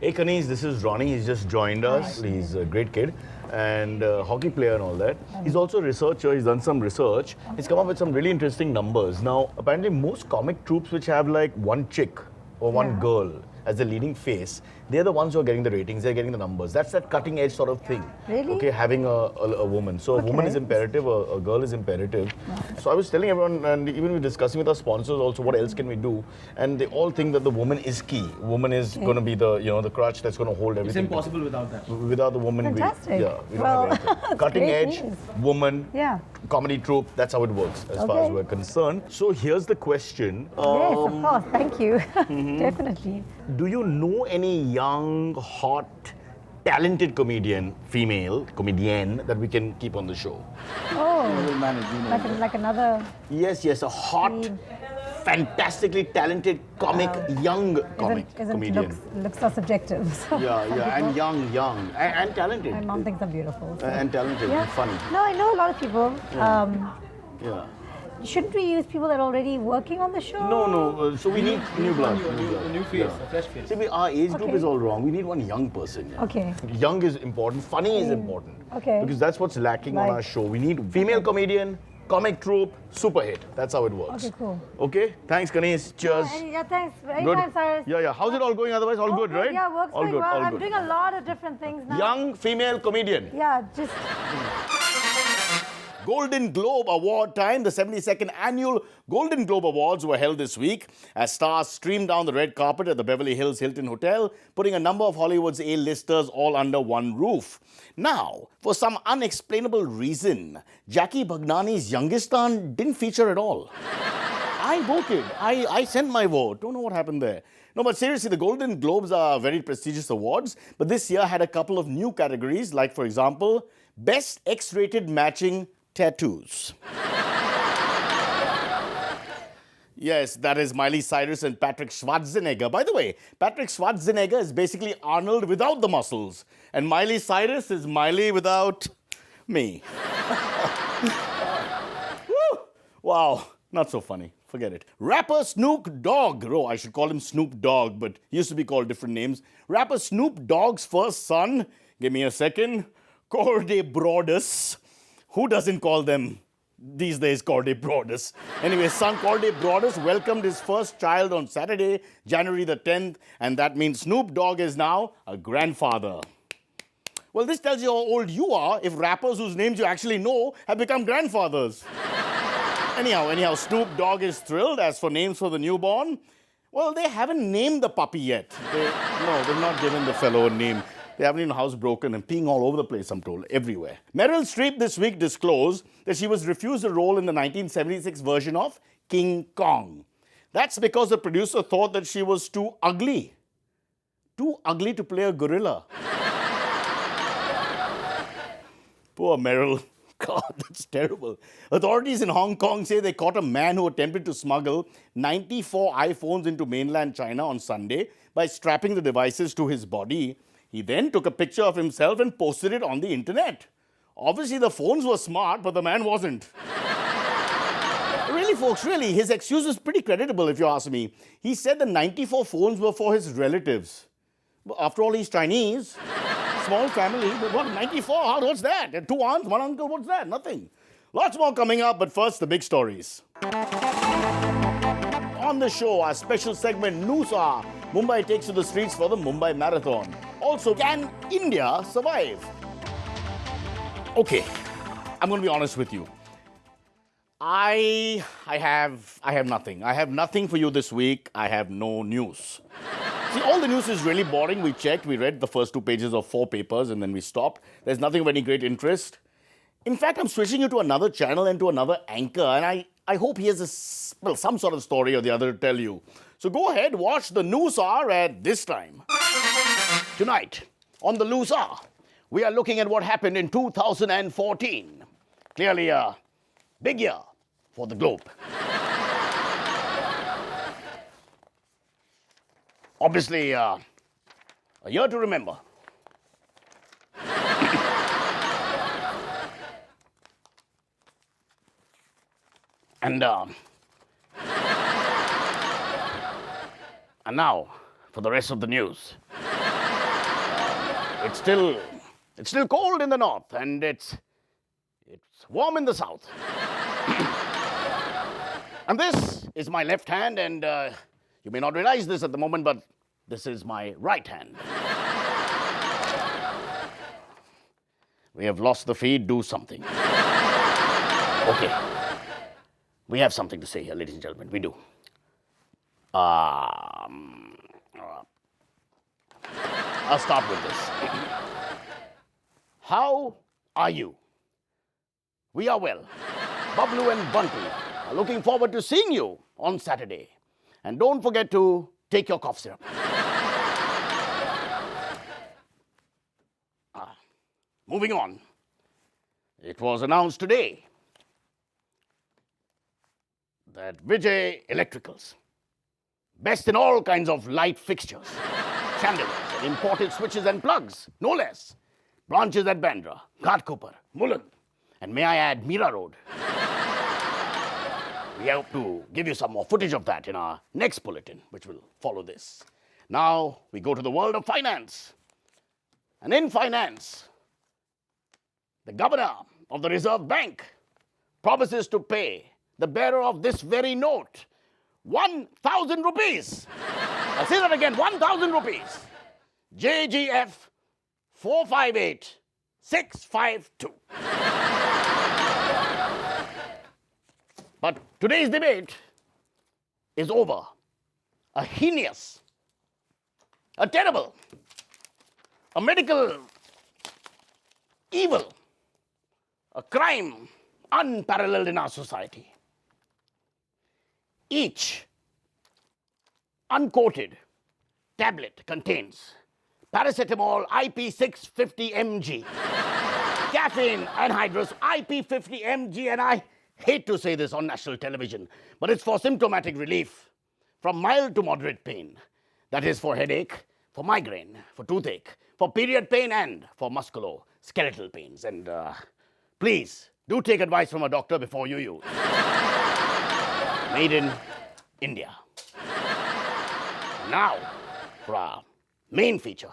Hey Kanis, this is Ronnie. He's just joined us. He's a great kid and hockey player and all that. He's also a researcher. He's done some research. He's come up with some really interesting numbers. Now, apparently most comic troops which have like one chick or one girl as the leading face, they're the ones who are getting the ratings, they're getting the numbers. That's that cutting edge sort of thing. Really? Okay, having a woman. So a woman is imperative, a girl is imperative. So I was telling everyone, and even we're discussing with our sponsors also, what else can we do? And they all think that the woman is key. Woman is going to be the, the crutch that's going to hold everything. It's impossible without that. Without the woman, Fantastic. we don't have anything. Cutting edge, news. woman, Yeah. comedy troupe, that's how it works as far as we're concerned. So here's the question. Yes, of course. Thank you. Definitely. Do you know any young, hot, talented female comedian that we can keep on the show? Oh, We'll manage. like another. Yes, a hot, fantastically talented comic, young comic Isn't comedian. looks so subjective. So Yeah, and young, and talented. my mom thinks I'm beautiful. So. And talented, and funny. No, I know a lot of people. Yeah. Shouldn't we use people that are already working on the show? No. So we need new blood. A new face, a fresh face. See, our age group Okay. is all wrong. We need one young person. Yeah. Okay. Young is important. Funny is important. Okay. Because that's what's lacking on Right. our show. We need female comedian, comic troupe, super hit. That's how it works. Okay, cool. Okay. Thanks, Ganesh. Cheers. Yeah, thanks. Good. Anytime, Cyrus. Yeah. How's it all going? Otherwise, all good, right? Yeah, work's all going good. well. All I'm good. doing a lot of different things now. Young female comedian. Yeah, just Golden Globe Award time. The 72nd annual Golden Globe Awards were held this week as stars streamed down the red carpet at the Beverly Hills Hilton Hotel, putting a number of Hollywood's A-listers all under one roof. Now, for some unexplainable reason, Jackie Bhagnani's youngest son didn't feature at all. I voted. I sent my vote. Don't know what happened there. No, but seriously, the Golden Globes are very prestigious awards, but this year had a couple of new categories, like, for example, Best X-rated Matching Tattoos. Yes, that is Miley Cyrus and Patrick Schwarzenegger. By the way, Patrick Schwarzenegger is basically Arnold without the muscles, and Miley Cyrus is Miley without me. Woo! Wow, not so funny. Forget it. Rapper Snoop Dogg. Oh, I should call him Snoop Dogg, but he used to be called different names. Rapper Snoop Dogg's first son, give me a second, Corday Broadus. Who doesn't call them these days Corday Broadus? Anyway, son Corday Broadus welcomed his first child on Saturday, January the 10th, and that means Snoop Dogg is now a grandfather. Well, this tells you how old you are if rappers whose names you actually know have become grandfathers. Anyhow, Snoop Dogg is thrilled. As for names for the newborn, well, they haven't named the puppy yet. They've not given the fellow a name. They haven't even housebroken and peeing all over the place, I'm told, everywhere. Meryl Streep this week disclosed that she was refused a role in the 1976 version of King Kong. That's because the producer thought that she was too ugly. Too ugly to play a gorilla. Poor Meryl. God, that's terrible. Authorities in Hong Kong say they caught a man who attempted to smuggle 94 iPhones into mainland China on Sunday by strapping the devices to his body. He then took a picture of himself and posted it on the internet. Obviously, the phones were smart, but the man wasn't. Really, folks, really, his excuse was pretty creditable, if you ask me. He said the 94 phones were for his relatives. But after all, he's Chinese. Small family, but what, 94? What's that? 2 aunts, 1 uncle, what's that? Nothing. Lots more coming up, but first, the big stories. On the show, our special segment, Noosa. Mumbai takes to the streets for the Mumbai Marathon. Also, can India survive? Okay, I'm going to be honest with you. I have nothing. I have nothing for you this week. I have no news. See, all the news is really boring. We checked, we read the first 2 pages of 4 papers, and then we stopped. There's nothing of any great interest. In fact, I'm switching you to another channel and to another anchor, and I hope he has some sort of story or the other to tell you. So go ahead, watch the News Hour at this time. Tonight, on the News Hour, we are looking at what happened in 2014. Clearly a big year for the globe. Obviously, a year to remember. And now, for the rest of the news. It's still cold in the north, and it's warm in the south. And this is my left hand, and you may not realize this at the moment, but this is my right hand. We have lost the feed, do something. Okay. We have something to say here, ladies and gentlemen, we do. I'll start with this. How are you? We are well. Bablu and Bunty are looking forward to seeing you on Saturday. And don't forget to take your cough syrup. Moving on. It was announced today that Vijay Electricals, best in all kinds of light fixtures, chandeliers, and imported switches and plugs, no less. Branches at Bandra, Ghatkopar, Mulund, and may I add, Mira Road. We hope to give you some more footage of that in our next bulletin, which will follow this. Now we go to the world of finance. And in finance, the governor of the Reserve Bank promises to pay the bearer of this very note 1,000 rupees. I'll say that again, 1,000 rupees. JGF 458652. But today's debate is over. A heinous, a terrible, a medical evil, a crime unparalleled in our society. Each uncoated tablet contains paracetamol IP650 mg, caffeine anhydrous IP50 mg, and I hate to say this on national television, but it's for symptomatic relief from mild to moderate pain. That is for headache, for migraine, for toothache, for period pain, and for musculoskeletal pains. And please, do take advice from a doctor before you use. Made in India. Now, for our main feature.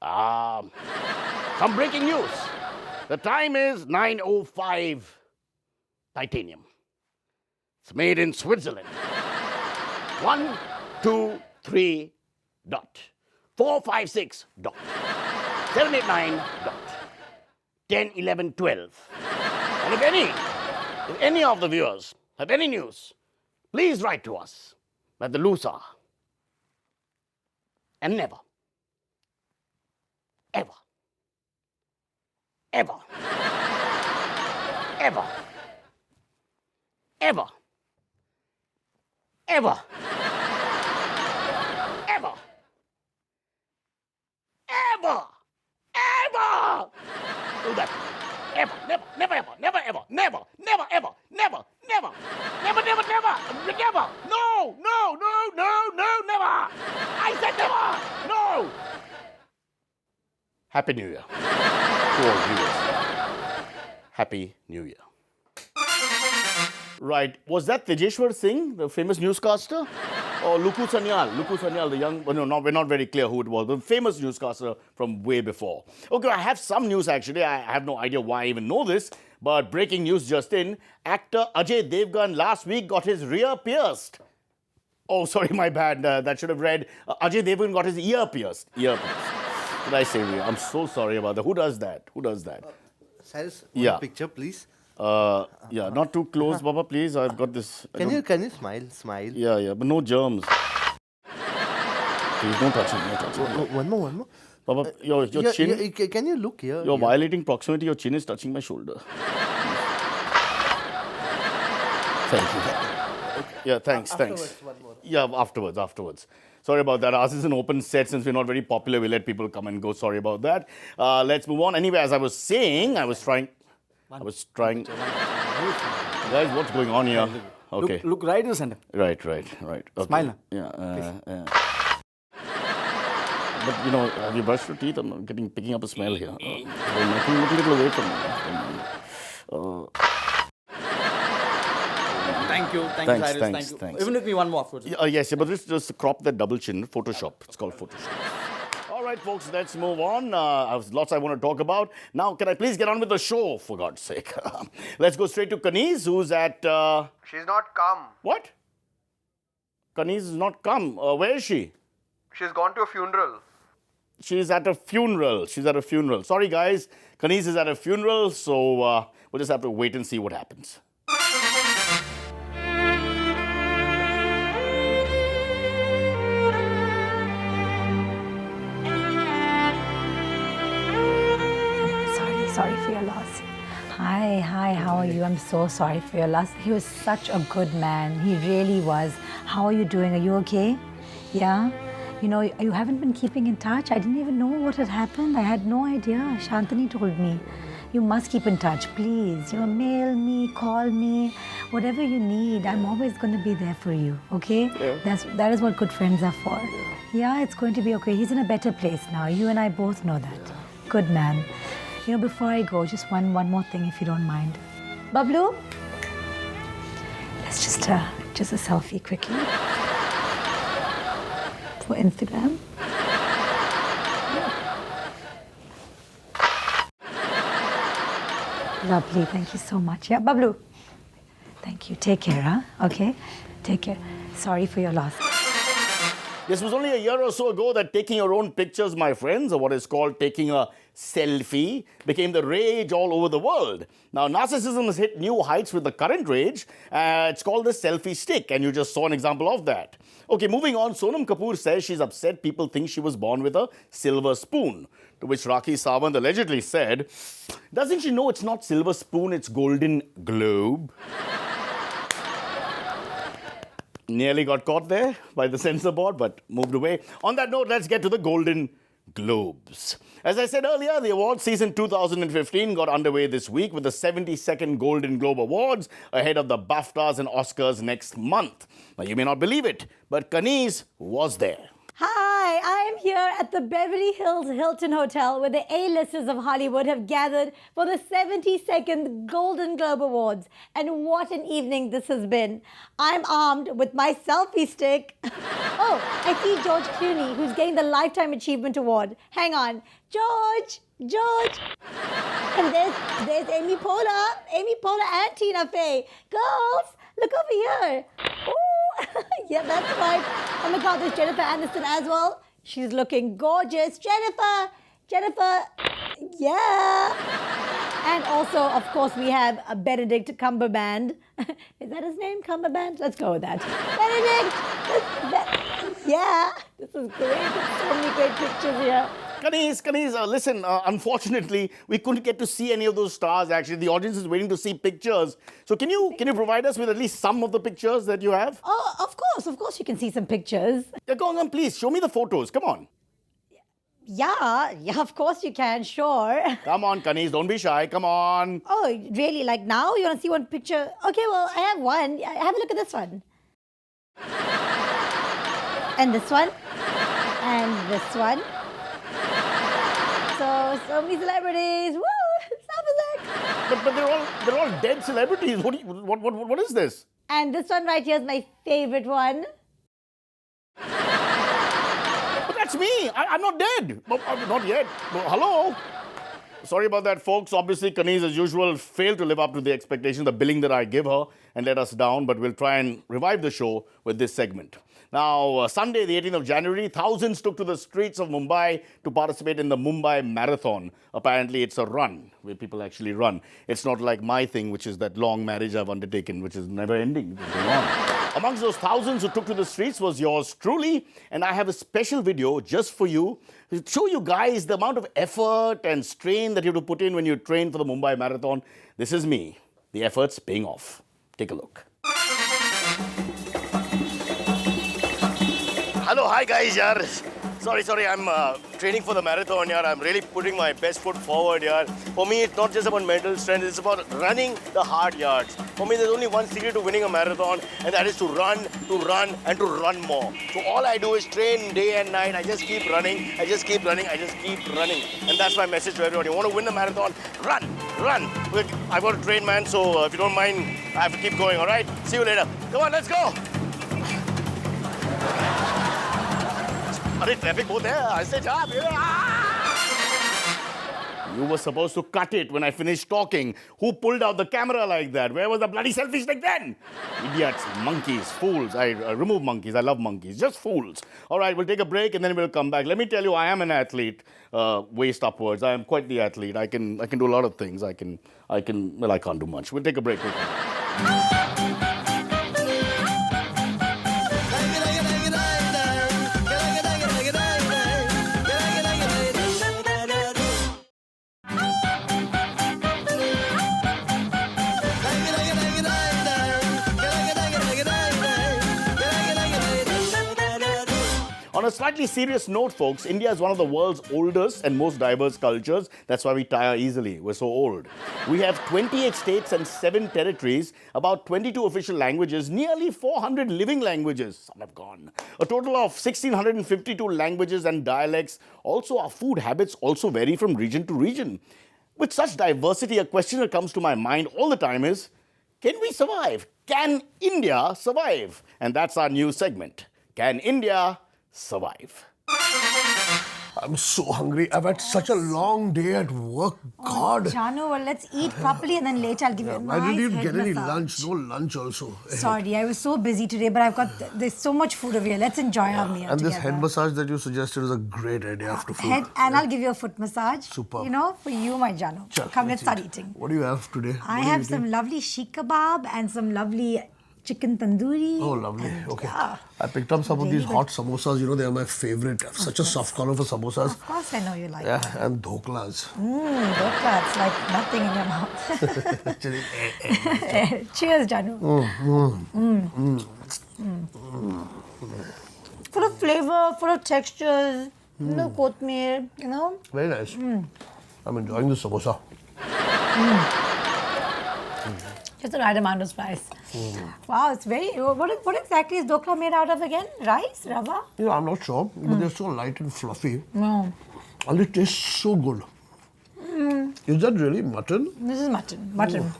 Some breaking news. The time is 9:05 titanium. It's made in Switzerland. 1, 2, 3, dot. 4, 5, 6, dot. 7, 8, 9, dot. 10, 11, 12. And if any of the viewers have any news, please write to us at the Lusa. And never, ever, ever, ever, ever, ever, ever, ever, ever do that. Ever, never, never, ever, never, ever, never, never, ever, never, never, never, never, never, never, no, no, no, no, no, never. I said never, no. Happy New Year to all viewers. Happy New Year. Right, was that Tejeshwar Singh, the famous newscaster? Or Luku Sanyal, the young, well, no, we're not very clear who it was, the famous newscaster from way before. Okay, I have some news actually. I have no idea why I even know this, but breaking news just in, actor Ajay Devgan last week got his rear pierced. Oh, sorry, my bad. That should have read, Ajay Devgan got his ear pierced. Ear pierced. Did I say rear? I'm so sorry about that. Who does that? Cyrus, Yeah. picture, please. Yeah, not too close, Baba, please. I've got this. Can you smile? Yeah, but no germs. Please, don't touch it, One more. Baba, your chin, Can you look here? you're violating proximity. Your chin is touching my shoulder. Thank you. Yeah, thanks. Afterwards, one more. Yeah, afterwards. Sorry about that. Ours is an open set. Since we're not very popular, we let people come and go. Sorry about that. Let's move on. Anyway, as I was saying, I was trying. Guys, what's going on here? Okay. Look right in the center. Right. Okay. Smile. Yeah. But have you brushed your teeth? I'm not picking up a smell here. Can you look a little away from me? Thank you, Thanks, Cyrus. thanks, Thank you. thanks. Even with me one more afterwards. Yes, but this just crop that double chin. Photoshop. It's called Photoshop. All right, folks, let's move on. There's lots I want to talk about. Now, can I please get on with the show, for God's sake? Let's go straight to Kaniz, who's at... She's not come. What? Kaniz is not come. Where is she? She's gone to a funeral. She's at a funeral. She's at a funeral. Sorry, guys. Kaniz is at a funeral, so we'll just have to wait and see what happens. Sorry for your loss. Hi, how are you? I'm so sorry for your loss. He was such a good man. He really was. How are you doing? Are you okay? Yeah? You know, you haven't been keeping in touch. I didn't even know what had happened. I had no idea. Shantani told me. You must keep in touch, please. You know, mail me, call me, whatever you need. I'm always going to be there for you, okay? Yeah. That is what good friends are for. Yeah, it's going to be okay. He's in a better place now. You and I both know that. Good man. You know, before I go, just one more thing, if you don't mind. Bablu? Let's just a selfie quickly. For Instagram. Lovely, thank you so much. Yeah, Bablu. Thank you. Take care, huh? Okay? Take care. Sorry for your loss. This was only a year or so ago that taking your own pictures, my friends, or what is called taking a selfie, became the rage all over the world. Now, narcissism has hit new heights with the current rage. It's called the selfie stick, and you just saw an example of that. Okay, moving on, Sonam Kapoor says she's upset people think she was born with a silver spoon. To which Rakhi Sawant allegedly said, doesn't she know it's not silver spoon, it's golden globe? Nearly got caught there by the censor board, but moved away. On that note, let's get to the Golden Globes. As I said earlier, the award season 2015 got underway this week with the 72nd Golden Globe Awards ahead of the BAFTAs and Oscars next month. Now, you may not believe it, but Kaniz was there. Hi, I'm here at the Beverly Hills Hilton Hotel where the A-listers of Hollywood have gathered for the 72nd Golden Globe Awards. And what an evening this has been. I'm armed with my selfie stick. Oh, I see George Clooney, who's getting the Lifetime Achievement Award. Hang on. George! And there's Amy Poehler and Tina Fey. Girls, look over here. Ooh. Yeah, that's right. Oh my God, there's Jennifer Aniston as well. She's looking gorgeous. Jennifer, yeah. And also, of course, we have a Benedict Cumberbatch. Is that his name, Cumberbatch? Let's go with that. Benedict! Yeah, this is great. There's so many great pictures here. Kaniz, listen, unfortunately, we couldn't get to see any of those stars, actually. The audience is waiting to see pictures. So can you provide us with at least some of the pictures that you have? Oh, of course you can see some pictures. Yeah, go on, please, show me the photos. Come on. Yeah, of course you can, sure. Come on, Kaniz, don't be shy. Come on. Oh, really? Like now? You want to see one picture? Okay, well, I have one. Have a look at this one. And this one. And this one. So many celebrities. Woo! Stop a sec. But they're all dead celebrities. What is this? And this one right here is my favorite one. But that's me. I'm not dead. Not yet. Hello? Sorry about that, folks. Obviously, Kaniz, as usual, failed to live up to the expectations, the billing that I give her, and let us down. But we'll try and revive the show with this segment. Now, Sunday, the 18th of January, thousands took to the streets of Mumbai to participate in the Mumbai Marathon. Apparently, it's a run where people actually run. It's not like my thing, which is that long marriage I've undertaken, which is never ending. Amongst those thousands who took to the streets was yours truly. And I have a special video just for you to show you guys the amount of effort and strain that you have to put in when you train for the Mumbai Marathon. This is me. The effort's paying off. Take a look. Hello, hi guys, yaar. Sorry, I'm training for the marathon, yaar. I'm really putting my best foot forward, yaar. For me, it's not just about mental strength, it's about running the hard yards. For me, there's only one secret to winning a marathon, and that is to run, and to run more. So all I do is train day and night. I just keep running, And that's my message to everyone. You want to win the marathon? Run! Run. I've got a train, man, so if you don't mind, I have to keep going, all right? See you later. Come on, let's go. Arey, traffic bahut hai. Aise ja. You were supposed to cut it when I finished talking. Who pulled out the camera like that? Where was the bloody selfie stick then? Idiots, monkeys, fools. I remove monkeys. I love monkeys. Just fools. All right, we'll take a break and then we'll come back. Let me tell you, I am an athlete, waist upwards. I am quite the athlete. I can do a lot of things. Well, I can't do much. We'll take a break. On a slightly serious note, folks, India is one of the world's oldest and most diverse cultures. That's why we tire easily. We're so old. We have 28 states and 7 territories, about 22 official languages, nearly 400 living languages. Some have gone. A total of 1,652 languages and dialects. Also, our food habits also vary from region to region. With such diversity, a question that comes to my mind all the time is, can we survive? Can India survive? And that's our new segment. Can India survive? I'm so hungry. I've had such a long day at work. God. Janu, well, let's eat properly and then later I'll give you a nice I didn't even head get any massage. lunch. No lunch also. Sorry, I was so busy today, but there's so much food over here. Let's enjoy our meal And together. this head massage that you suggested is a great idea after food. And I'll give you a foot massage. Superb. You know, for you, my Janu. Chal, Come, let's start eat. eating. What do you have today? I What are you have some eating? lovely sheikh kebab and some lovely chicken tandoori. Oh, lovely. And, Okay. yeah. I picked up some of Really these hot samosas. You know, they are my favorite. I have such a soft corner for samosas. Of course, I know you like it. Yeah, and dhoklas. Dokla, it's like nothing in your mouth. Actually, Cheers, Janu. Full of flavor, full of textures, no kothmir, you know. very nice. I'm enjoying the samosa. Just the right amount of spice. Wow, it's very. What exactly is dokla made out of again? Rice, rava? Yeah, I'm not sure, but they're so light and fluffy. No, And it tastes so good. Is that really mutton? this is mutton. Mutton.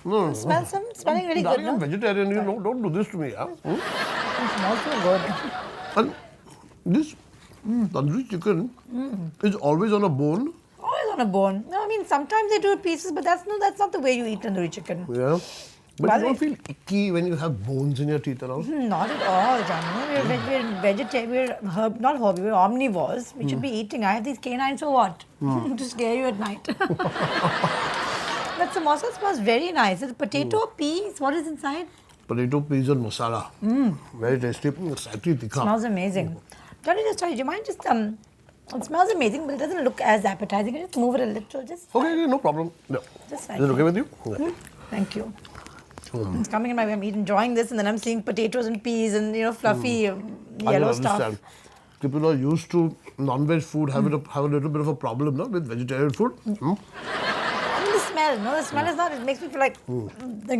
No. Smelling really good, Darling, no? I'm vegetarian. You know, don't do this to me. Huh? It smells so good. And this tandoori chicken is always on a bone. Always on a bone. No, I mean sometimes they do pieces, but that's not the way you eat tandoori chicken. Yeah. But By you the don't feel icky when you have bones in your teeth and all. Not at all, Janu. We're vegetarian. We're not herbivores. We're omnivores. We should be eating. I have these canines for what? To scare you at night. That samosa smells very nice. It's potato, peas. What is inside? Potato, peas and masala. Very tasty. Slightly tikha. Smells amazing. Sorry, do you mind just it smells amazing, but it doesn't look as appetizing. Can you just move it a little, just Okay, no problem. Yeah. Just Is like it okay with you? Yeah. Thank you. It's coming in my way. I'm enjoying this, and then I'm seeing potatoes and peas and I yellow can stuff. understand. People are used to non-veg food, have a little bit of a problem now with vegetarian food. I mean, the smell. No, the smell is not. It makes me feel like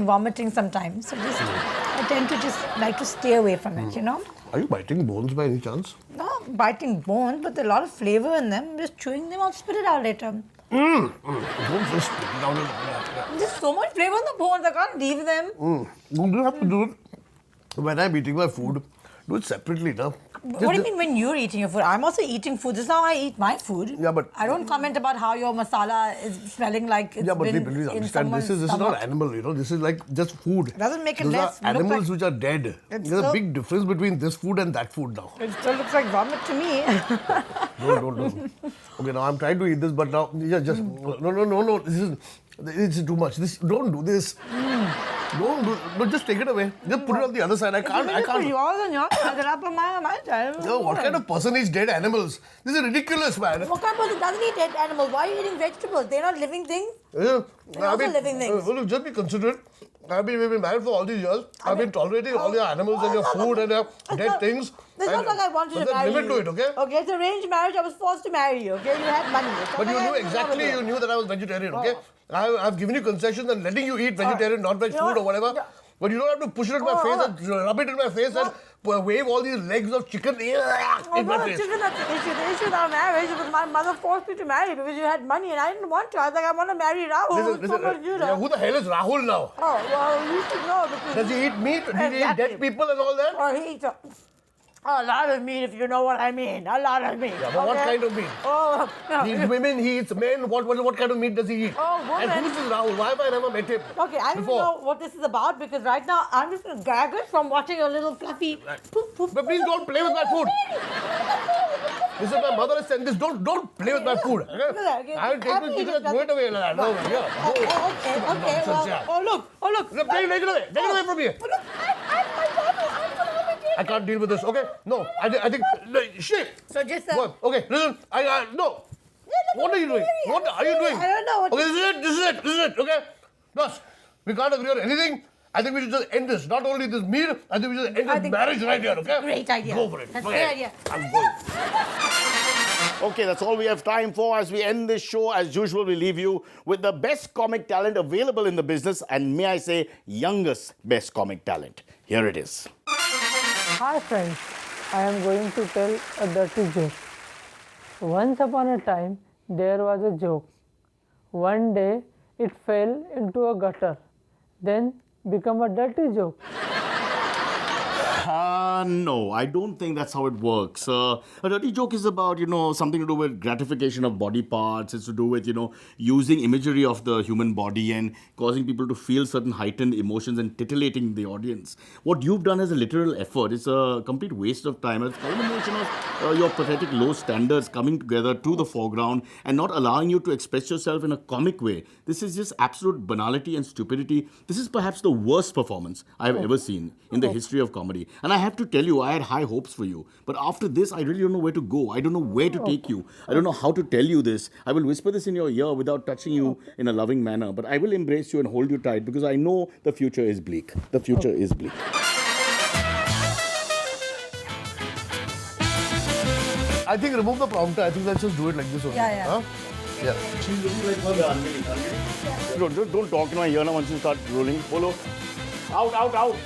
vomiting sometimes. So I tend to just like to stay away from it. You know. Are you biting bones by any chance? No biting bones, but there's a lot of flavor in them. Just chewing them, I'll spit it out later. Bones just spit it out and all that. There's so much flavor in the bones. I can't leave them. You do have to do it when I'm eating my food. Do it separately now. What do you mean when you're eating your food? I'm also eating food. This is how I eat my food. Yeah, but- I don't comment about how your masala is smelling like it's Yeah, but been please in understand, someone's this is stomach. not animal, you know. This is like just food. Doesn't make it Those less. are Look animals like- which are dead. It's There's a so- big difference between this food and that food now. It still looks like vomit to me. Don't. Okay, now I'm trying to eat this, but now just no. It's too much. Don't do this. Don't do. No, just take it away. Just put it on the other side. I can't. Yours and yours. I got up on my side. No, what kind of person eats dead animals? This is ridiculous, man. What kind of person doesn't eat dead animals? Why are you eating vegetables? They're not living things. Yeah. They're also living things. Well, just be considerate. We've been married for all these years. I've been tolerating all your animals and your food and your dead things. It's not like I wanted But to marry there's you. limit to it, okay? Okay, it's arranged marriage. I was forced to marry you. Okay, you had money. It's not But you like I knew was in love exactly, with you knew that I was vegetarian, okay? Oh. I've given you concessions and letting you eat vegetarian, non-veg You know food or what? whatever. Yeah. But you don't have to push it in my face and rub it in my face and wave all these legs of chicken in Oh, my no, face. chicken, that's the issue. The issue with our marriage was my mother forced me to marry because you had money and I didn't want to. I was like, I want to marry Rahul. Listen, So much good. yeah, who the hell is Rahul now? Oh, well, you should know because... Does he eat meat? Did he eat Exactly. dead people and all that? Oh, he eats a lot of meat, if you know what I mean. A lot of meat. Yeah, but what kind of meat? Oh, no. He eats women, he eats men. What kind of meat does he eat? Oh, women. And who's this Rahul? Why have I never met him? Okay, I don't before? know what this is about because right now I'm just gaggled from watching a little fluffy poof poof. But please don't play with my food. Listen, my mother has said this. Don't play with my food. Okay? I will take this chicken and throw it away like that. No, yeah. Oh, okay. Nonsense, Well, yeah. oh look. Take it away. Take it away from here. Oh, look, I can't deal with this. Okay? No, I think no, shit. So just What? Okay, listen. No. What are you doing? What are you doing? I don't know what Okay, this is it. Okay? Plus, we can't agree on anything. I think we should just end this. Not only this meal, I think we should end I this think marriage right here, okay? great idea. Go for it. That's a Okay. great idea. I'm going. Okay, that's all we have time for. As we end this show, as usual, we leave you with the best comic talent available in the business, and may I say, youngest best comic talent. Here it is. Hi friends, I am going to tell a dirty joke. Once upon a time, there was a joke. One day, it fell into a gutter, then become a dirty joke. No, I don't think that's how it works. A dirty joke is about, something to do with gratification of body parts. It's to do with, using imagery of the human body and causing people to feel certain heightened emotions and titillating the audience. What you've done is a literal effort. It's a complete waste of time. It's a culmination of your pathetic low standards coming together to the foreground and not allowing you to express yourself in a comic way. This is just absolute banality and stupidity. This is perhaps the worst performance I've ever seen in the history of comedy. And I have to tell you, I had high hopes for you. But after this, I really don't know where to go. I don't know where to take you. I don't know how to tell you this. I will whisper this in your ear without touching you in a loving manner. But I will embrace you and hold you tight because I know the future is bleak. The future is bleak. I think remove the prompter. I think let's just do it like this only. Yeah. Huh? Yeah. Don't talk in my ear now once you start rolling. Polo. Out.